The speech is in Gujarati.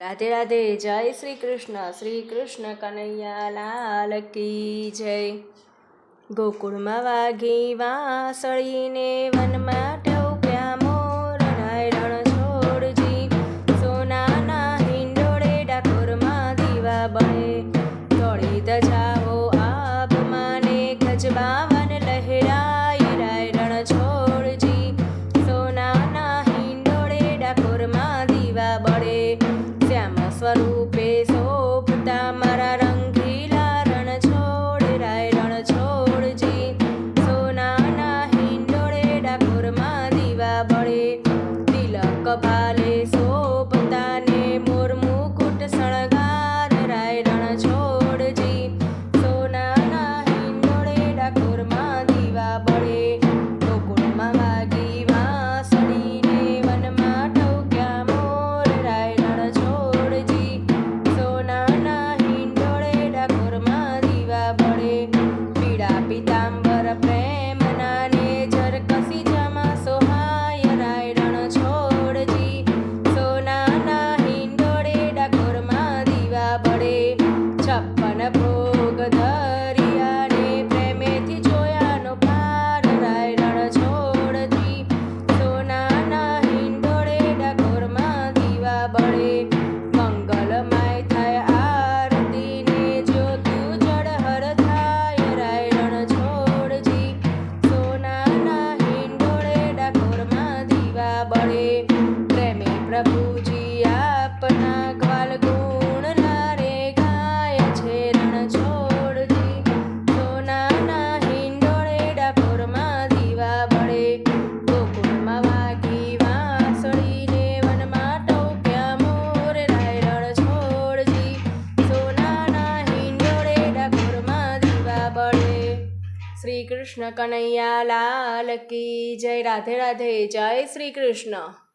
રાધે રાધે. જય શ્રી કૃષ્ણ કનૈયા લાલ કી જય. ગોકુળમાં વાઘી વાસળીને વનમાં ટોપ્યા મોર, રાયરણ છોડજી સોનાના હિંડોળે, ડાકોરમાં દીવા બળે. તોળી દજાવો આપ માને, ગજબાવન લહેરાય, રાયરણ છોડજી સોનાના હિંડોળે, ડાકોરમાં દીવા બળે. શ્યામ સ્વરૂપે શોભતા મારા રંગીલા રણ છોડ, રાયરણ છોડજી સોનાના હિંડોળે, ડાકોરમાં દીવા બળે. તિલક ભાલે શોભતા ને મોર મુકુટ શણગાર, રાયરણ છોડજી સોનાના હિંડોળે, ડાકોરમાં દીવા બળે. ગોકુળમાં વાગી વાંસળીને વનમાં ટોક્યા મોર, રાયરણ છોડજી સોનાના હિંડોળે, ડાકોરમાં દીવા બળે. પીળા પીતાંબર પ્રેમના ને ઝરકસી જામા સોહાય, રાયરણ છોડજી સોનાના હિંડોળે, ડાકોરમાં દીવા બળે. 56 ભોગ ધર્યા ને પ્રેમેથી જોયાનો પાર, રાયરણ છોડજી સોનાના હિંડોળે, ડાકોરમાં દીવા બળે. મંગલમય થાય આરતી ને જ્યોતું જળહર થાય, રાયરણ છોડજી સોનાના હિંડોળે, ડાકોરમાં દીવા બળે. પ્રેમે પ્રભુજી આપના ગ્વાલ ગુણ લારે ગાય છે, રણ છોડજી સોનાના હિંડોળે, ડાકોરમાં દીવા બળે. ગોકુળમાં વાગી વાંસળીને વનમાં ટોક્યા મોર, રાયરણ છોડજી સોનાના હિંડોળે, ડાકોરમાં દીવા બળે. શ્રી કૃષ્ણ કનૈયા લાલ કી જય. રાધે રાધે. જય શ્રી કૃષ્ણ.